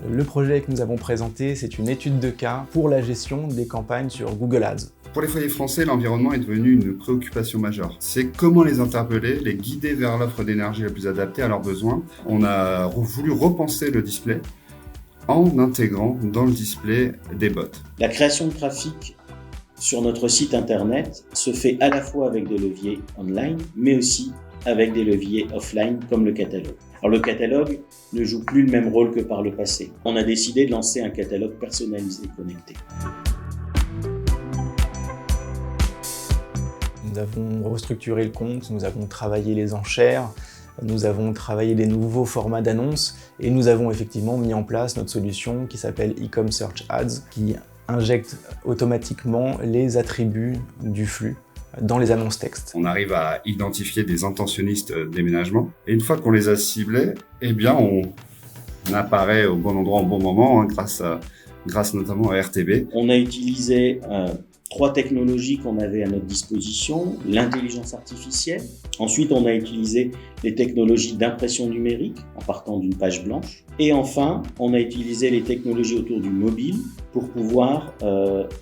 Le projet que nous avons présenté, c'est une étude de cas pour la gestion des campagnes sur Google Ads. Pour les foyers français, l'environnement est devenu une préoccupation majeure. C'est comment les interpeller, les guider vers l'offre d'énergie la plus adaptée à leurs besoins. On a voulu repenser le display en intégrant dans le display des bots. La création de trafic sur notre site internet se fait à la fois avec des leviers online, mais aussi avec des leviers offline comme le catalogue. Alors le catalogue ne joue plus le même rôle que par le passé. On a décidé de lancer un catalogue personnalisé connecté. Nous avons restructuré le compte, nous avons travaillé les enchères, nous avons travaillé les nouveaux formats d'annonces et nous avons effectivement mis en place notre solution qui s'appelle Ecom Search Ads qui injecte automatiquement les attributs du flux dans les annonces texte. On arrive à identifier des intentionnistes déménagement et une fois qu'on les a ciblés, eh bien on apparaît au bon endroit au bon moment grâce notamment à RTB. On a utilisé 3 technologies qu'on avait à notre disposition, l'intelligence artificielle. Ensuite, on a utilisé les technologies d'impression numérique en partant d'une page blanche. Et enfin, on a utilisé les technologies autour du mobile pour pouvoir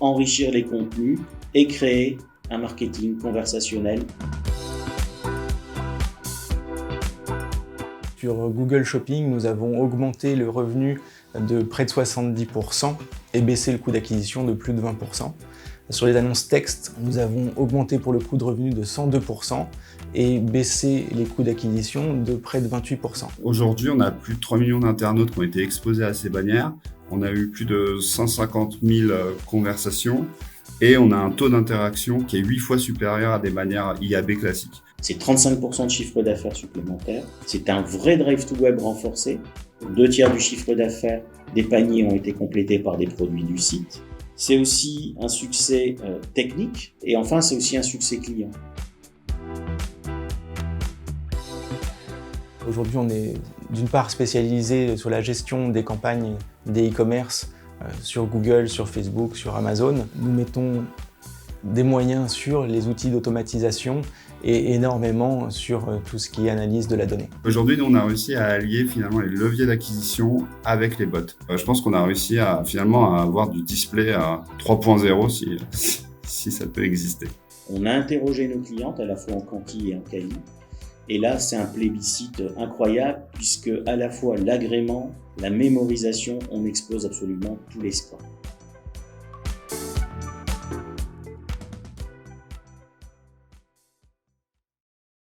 enrichir les contenus et créer un marketing conversationnel. Sur Google Shopping, nous avons augmenté le revenu de près de 70% et baissé le coût d'acquisition de plus de 20%. Sur les annonces texte, nous avons augmenté pour le coût de revenu de 102% et baissé les coûts d'acquisition de près de 28%. Aujourd'hui, on a plus de 3 millions d'internautes qui ont été exposés à ces bannières. On a eu plus de 150 000 conversations et on a un taux d'interaction qui est 8 fois supérieur à des bannières IAB classiques. C'est 35% de chiffre d'affaires supplémentaire. C'est un vrai drive to web renforcé. 2/3 du chiffre d'affaires des paniers ont été complétés par des produits du site. C'est aussi un succès technique et enfin c'est aussi un succès client. Aujourd'hui, on est d'une part spécialisé sur la gestion des campagnes des e-commerce sur Google, sur Facebook, sur Amazon. Nous mettons des moyens sur les outils d'automatisation et énormément sur tout ce qui est analyse de la donnée. Aujourd'hui, nous, on a réussi à allier finalement les leviers d'acquisition avec les bots. Je pense qu'on a réussi à avoir du display à 3.0 si ça peut exister. On a interrogé nos clientes à la fois en quanti et en quali. Et là, c'est un plébiscite incroyable puisque à la fois l'agrément, la mémorisation, on explose absolument tous les scores.